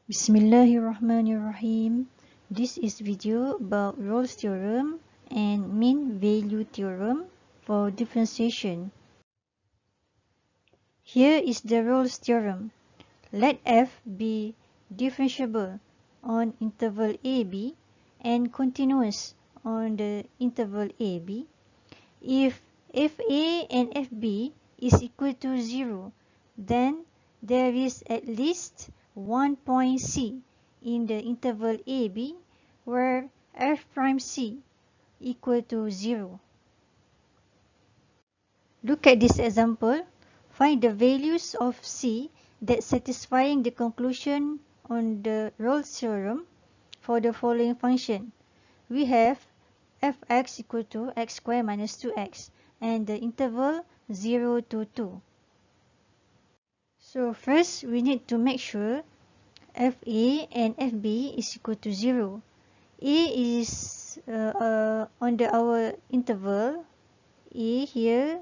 Bismillahirrahmanirrahim. This is video about Rolle's theorem and mean value theorem for differentiation. Here is the Rolle's theorem. Let f be differentiable on interval ab and continuous on the interval ab if fa and fb is equal to 0, then there is at least one point C in the interval AB where f prime C equal to 0. Look at this example. Find the values of C that satisfying the conclusion on the Rolle's theorem for the following function. We have fx equal to x squared minus 2x and the interval 0 to 2. So first we need to make sure fa and fb is equal to 0. A is on our interval a here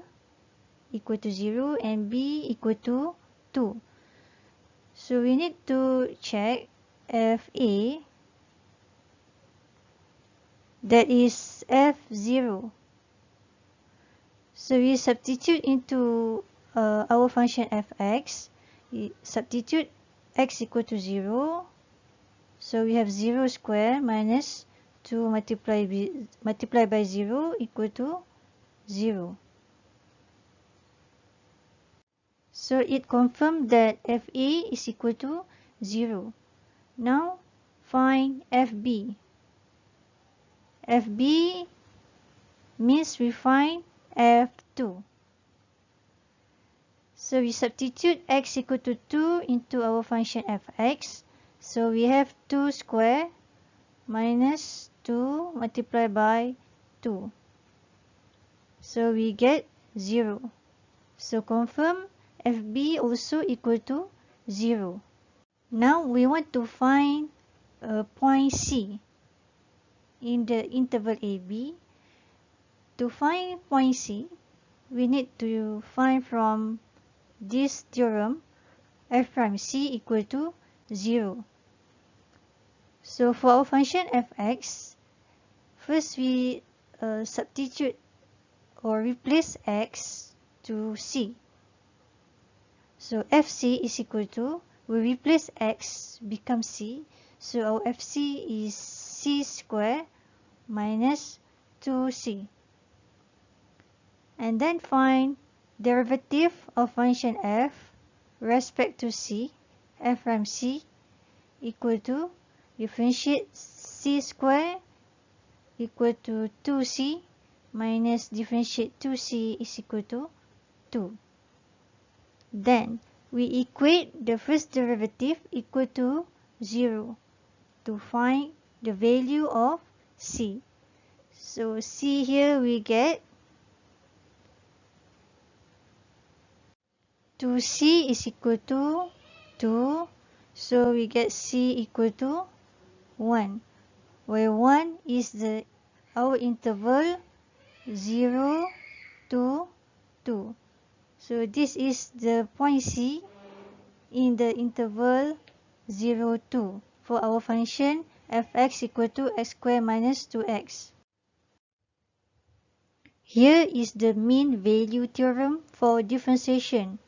equal to 0 and b equal to 2. So we need to check fa that is f0. So we substitute into our function fx. We substitute x equal to 0. So we have 0 square minus 2 multiplied by 0 equal to 0. So it confirmed that fa is equal to 0. Now find fb. fb means we find f2. So we substitute x equal to 2 into our function fx. So we have 2 square minus 2 multiplied by 2. So we get 0. So confirm fb also equal to 0. Now we want to find a point C in the interval AB. To find point C, we need to find from this theorem f prime C equal to 0. So for our function fx, first we substitute or replace x to c. So fc is equal to, we replace x become c. So our fc is c square minus 2c. And then find derivative of function f respect to c, f prime c equal to differentiate c square equal to 2c minus differentiate 2c is equal to 2. Then we equate the first derivative equal to 0 to find the value of c. So c here we get 2c is equal to 2. So we get c equal to 1, where 1 is our interval 0 to 2. So this is the point C in the interval 0, 2 for our function fx equal to x squared minus 2x. Here is the mean value theorem for differentiation.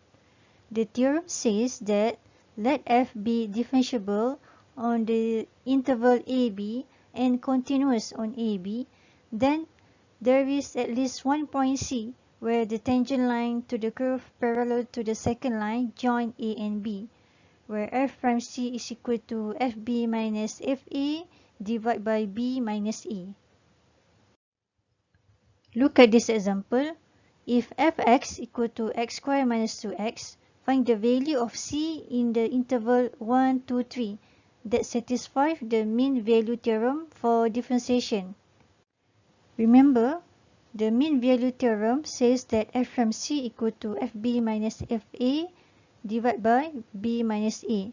The theorem says that let f be differentiable on the interval AB and continuous on AB, then there is at least one point C where the tangent line to the curve parallel to the second line join A and B, where f prime C is equal to fb minus fa divided by b minus a. Look at this example. If fx equal to x squared minus 2x, find the value of c in the interval 1, 2, 3 that satisfies the mean value theorem for differentiation. Remember, the mean value theorem says that f prime c equal to fb minus fa divided by b minus a.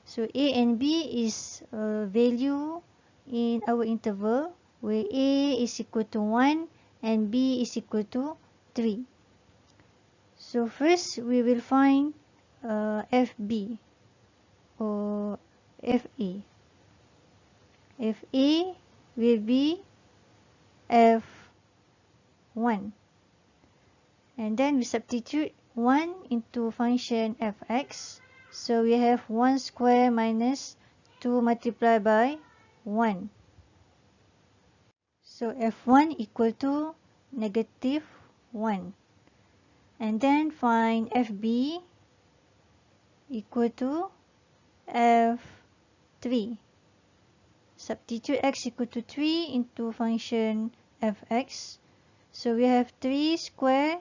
So a and b is a value in our interval where a is equal to 1 and b is equal to 3. So first we will find fb or FA. FA will be F1. And then we substitute 1 into function fx. So we have 1 square minus 2 multiplied by 1. So f1 equal to negative 1. And then find fb equal to f3. Substitute x equal to 3 into function fx. So we have 3 square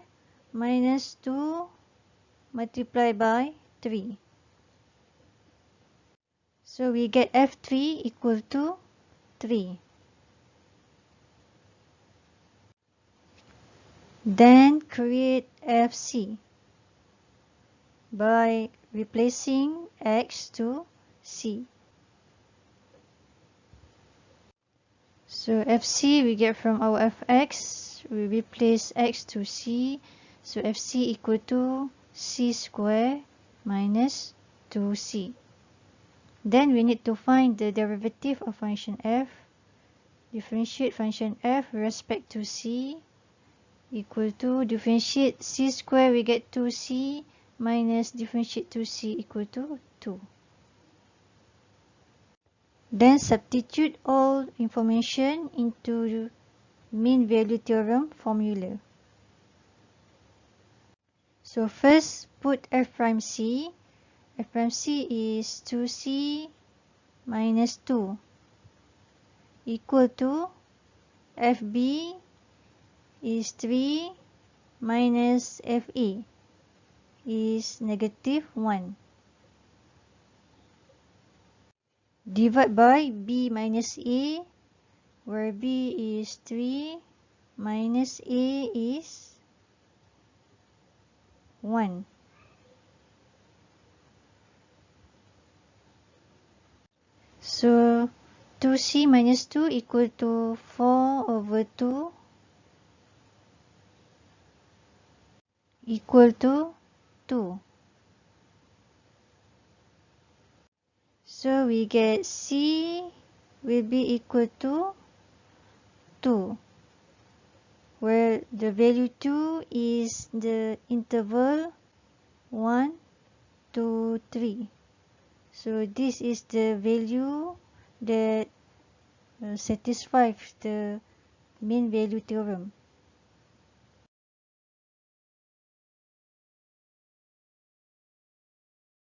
minus 2 multiplied by 3. So we get f3 equal to 3. Then create fc by replacing x to c. So fc we get from our fx, we replace x to c. So fc equal to c square minus 2c. Then we need to find the derivative of function f. Differentiate function f with respect to c equal to differentiate c square, we get 2c minus differentiate 2c equal to 2. Then substitute all information into mean value theorem formula. So first put f prime c. F prime c is 2c minus 2 equal to fb is 3 minus fa is negative 1. Divide by b minus a, where b is 3 minus a is 1. So 2c minus 2 equal to 4 over 2 equal to 2. So we get c will be equal to 2, where the value 2 is the interval 1 to 3. So this is the value that satisfies the mean value theorem.